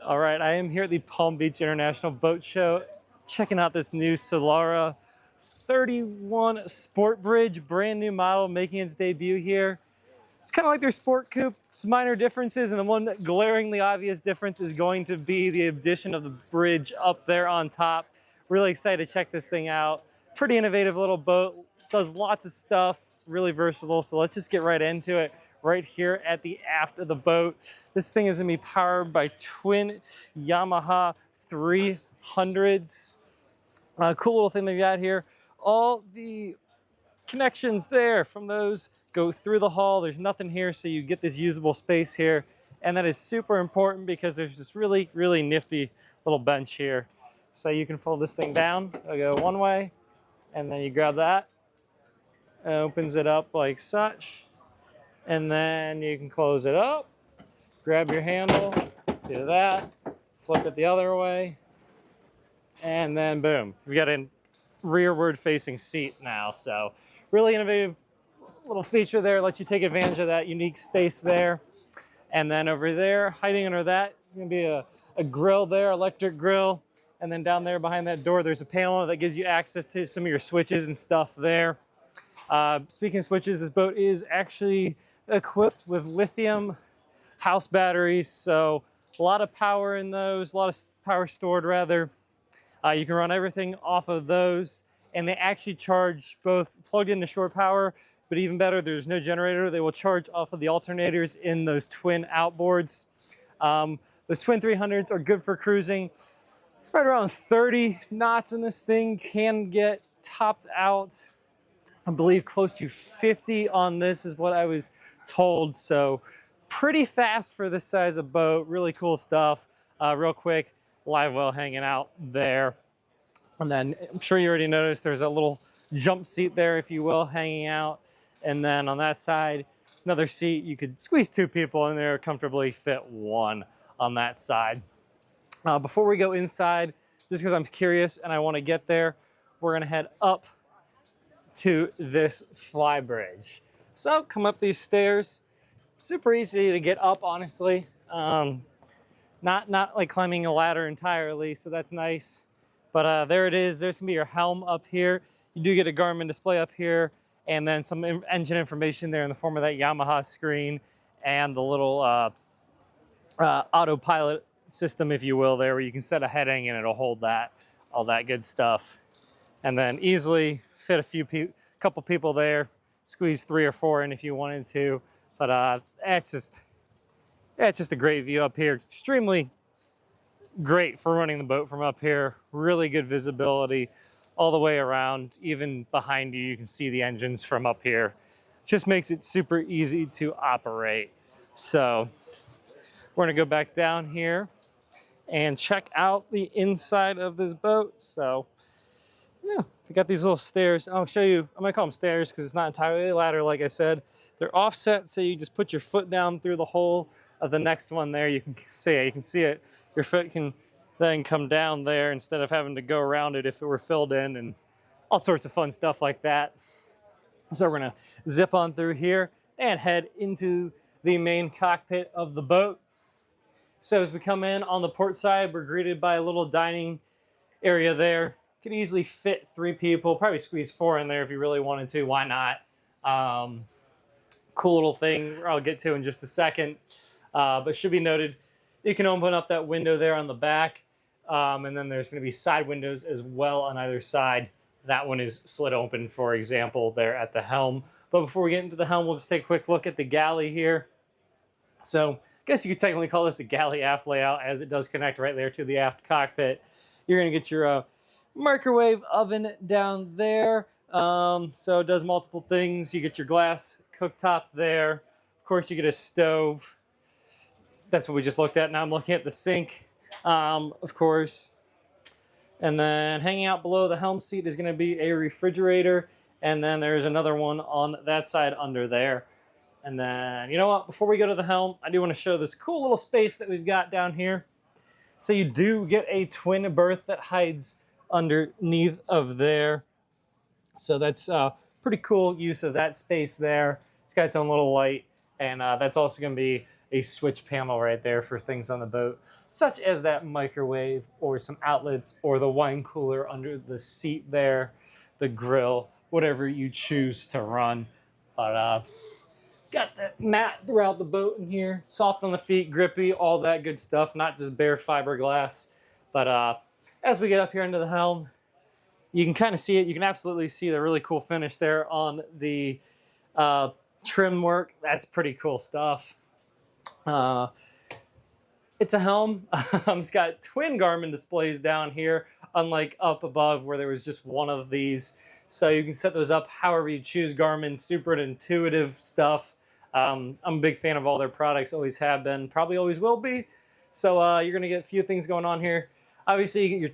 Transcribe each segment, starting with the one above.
All right, I am here at the Palm Beach International Boat Show, checking out this new Solara 31 Sport Bridge, brand new model, making its debut here. It's kind of like their Sport Coupe, some minor differences, and the one glaringly obvious difference is going to be the addition of the bridge up there on top. Really excited to check this thing out. Pretty innovative little boat, does lots of stuff, really versatile, so let's just get right into it. Right here at the aft of the boat. This thing is gonna be powered by twin Yamaha 300s. Cool little thing they got here. All the connections there from those go through the hull. There's nothing here, so you get this usable space here. And that is super important because there's this really, really nifty little bench here. So you can fold this thing down. It'll go one way, and then you grab that. It opens it up like such. And then you can close it up, grab your handle, do that, flip it the other way, and then boom. You've got a rearward facing seat now. So really innovative little feature there, lets you take advantage of that unique space there. And then over there, hiding under that, gonna be a grill there, electric grill. And then down there behind that door, there's a panel that gives you access to some of your switches and stuff there. Speaking of switches, this boat is actually equipped with lithium house batteries, so a lot of power in those, a lot of power stored rather. You can run everything off of those, and they actually charge both plugged into shore power, but even better, there's no generator. They will charge off of the alternators in those twin outboards. Those twin 300s are good for cruising. Right around 30 knots in this thing, can get topped out. I believe close to 50 on this is what I was told. So pretty fast for this size of boat. Really cool stuff. Real quick, live well hanging out there. And then I'm sure you already noticed there's a little jump seat there, if you will, hanging out. And then on that side, another seat. You could squeeze two people in there, comfortably fit one on that side. Before we go inside, just because I'm curious and I want to get there, we're going to head up to this Flybridge. So come up these stairs, super easy to get up, honestly. Not like climbing a ladder entirely, so that's nice. But there it is. There's gonna be your helm up here. You do get a Garmin display up here, and then some engine information there in the form of that Yamaha screen and the little autopilot system, if you will, there where you can set a heading and it'll hold that, all that good stuff. And then easily fit a couple people there, squeeze 3 or 4 in if you wanted to. But it's just a great view up here. Extremely great for running the boat from up here. Really good visibility all the way around. Even behind you, you can see the engines from up here. Just makes it super easy to operate. So we're gonna go back down here and check out the inside of this boat. So yeah, we got these little stairs. I'll show you, I'm gonna call them stairs because it's not entirely a ladder, like I said. They're offset, so you just put your foot down through the hole of the next one there. You can see it. Your foot can then come down there instead of having to go around it if it were filled in, and all sorts of fun stuff like that. So we're gonna zip on through here and head into the main cockpit of the boat. So as we come in on the port side, we're greeted by a little dining area there. Could easily fit 3 people, probably squeeze 4 in there if you really wanted to. Why not? Cool little thing I'll get to in just a second. But should be noted, you can open up that window there on the back. And then there's going to be side windows as well on either side. That one is slid open, for example, there at the helm. But before we get into the helm, we'll just take a quick look at the galley here. So I guess you could technically call this a galley aft layout, as it does connect right there to the aft cockpit. You're going to get your microwave oven down there. So it does multiple things. You get your glass cooktop there. Of course, you get a stove. That's what we just looked at. Now I'm looking at the sink, of course. And then hanging out below the helm seat is going to be a refrigerator. And then there's another one on that side under there. And then, you know what? Before we go to the helm, I do want to show this cool little space that we've got down here. So you do get a twin berth that hides underneath of there. So that's pretty cool use of that space there. It's got its own little light, and that's also going to be a switch panel right there for things on the boat, such as that microwave or some outlets or the wine cooler under the seat there, the grill, whatever you choose to run. But got that mat throughout the boat in here, soft on the feet, grippy, all that good stuff, not just bare fiberglass. But as we get up here into the helm, you can kind of see it. You can absolutely see the really cool finish there on the trim work. That's pretty cool stuff. It's a Helm. It's got twin Garmin displays down here, unlike up above where there was just one of these. So you can set those up however you choose. Garmin, super intuitive stuff. I'm a big fan of all their products, always have been, probably always will be. So you're gonna get a few things going on here. Obviously, you get your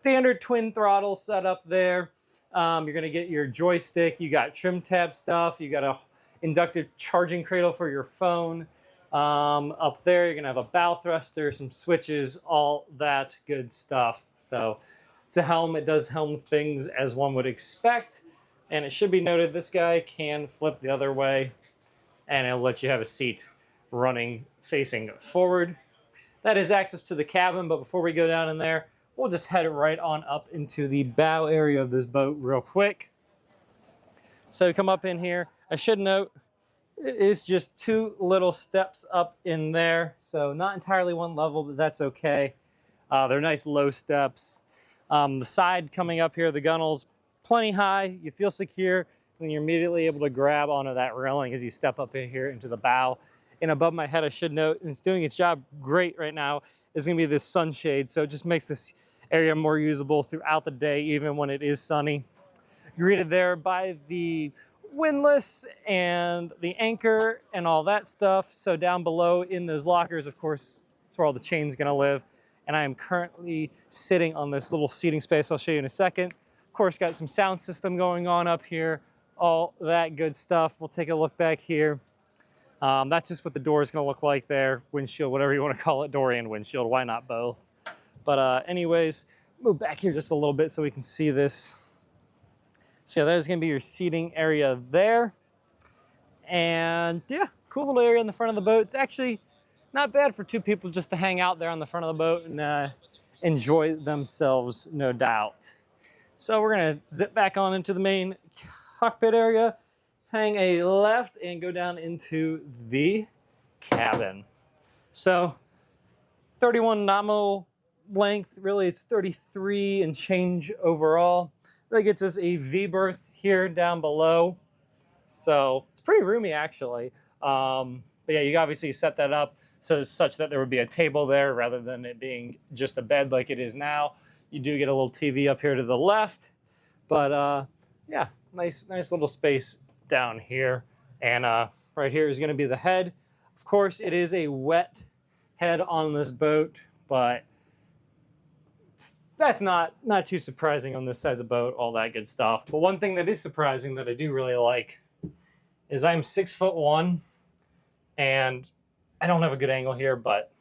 standard twin throttle set up there. You're gonna get your joystick. You got trim tab stuff. You got a inductive charging cradle for your phone. Up there, you're gonna have a bow thruster, some switches, all that good stuff. So it's a Helm. It does Helm things as one would expect. And it should be noted, this guy can flip the other way and it'll let you have a seat running facing forward. That is access to the cabin, but before we go down in there, we'll just head right on up into the bow area of this boat real quick. So come up in here. I should note, it is just 2 little steps up in there. So not entirely one level, but that's okay. They're nice low steps. The side coming up here, the gunnels, plenty high. You feel secure, and you're immediately able to grab onto that railing as you step up in here into the bow. And above my head, I should note, and it's doing its job great right now, is gonna be this sunshade. So it just makes this area more usable throughout the day, even when it is sunny. Greeted there by the windlass and the anchor and all that stuff. So down below in those lockers, of course, that's where all the chain's gonna live. And I am currently sitting on this little seating space I'll show you in a second. Of course, got some sound system going on up here, all that good stuff. We'll take a look back here. That's just what the door is gonna look like there. Windshield, whatever you wanna call it, door and windshield, why not both? But anyways, move back here just a little bit so we can see this. So yeah, there's gonna be your seating area there. And yeah, cool little area in the front of the boat. It's actually not bad for 2 people just to hang out there on the front of the boat and enjoy themselves, no doubt. So we're gonna zip back on into the main cockpit area, hang a left and go down into the cabin. So 31 nominal length, really it's 33 and change overall. That gets us a V berth here down below. So it's pretty roomy actually. But yeah, you obviously set that up so it's such that there would be a table there rather than it being just a bed like it is now. You do get a little TV up here to the left, but yeah, nice little space down here. And right here is gonna be the head. Of course, it is a wet head on this boat, but that's not too surprising on this size of boat, all that good stuff. But one thing that is surprising that I do really like is I'm 6'1", and I don't have a good angle here, but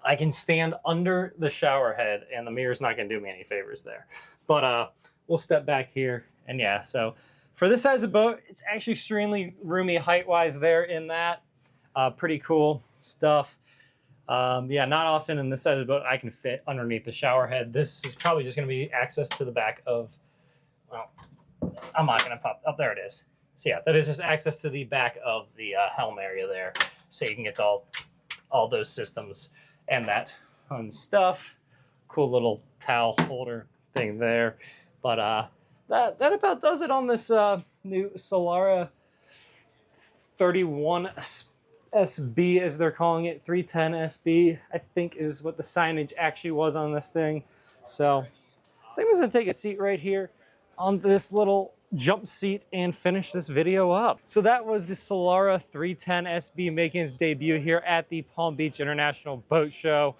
I can stand under the shower head and the mirror's not gonna do me any favors there. But we'll step back here, and yeah, so for this size of boat, it's actually extremely roomy height-wise there in that. Pretty cool stuff. Yeah, not often in this size of boat I can fit underneath the shower head. This is probably just going to be access to the back of, well, I'm not going to pop, there it is. So yeah, that is just access to the back of the helm area there. So you can get all those systems and that fun stuff. Cool little towel holder thing there. But that about does it on this new Solara 31 SB, as they're calling it, 310 SB, I think is what the signage actually was on this thing. So I think I'm just gonna take a seat right here on this little jump seat and finish this video up. So that was the Solara 310 SB making its debut here at the Palm Beach International Boat Show.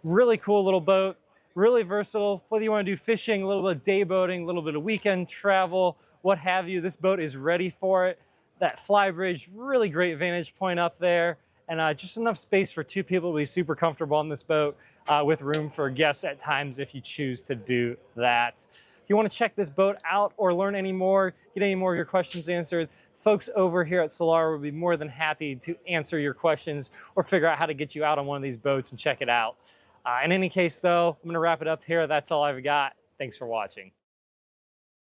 Really cool little boat, really versatile. Whether you want to do fishing, a little bit of day boating, a little bit of weekend travel, what have you, this boat is ready for it. That Flybridge, really great vantage point up there. and just enough space for 2 people to be super comfortable on this boat, with room for guests at times if you choose to do that. If you want to check this boat out or learn any more, get any more of your questions answered, folks over here at Solara will be more than happy to answer your questions or figure out how to get you out on one of these boats and check it out. In any case, though, I'm going to wrap it up here. That's all I've got. Thanks for watching.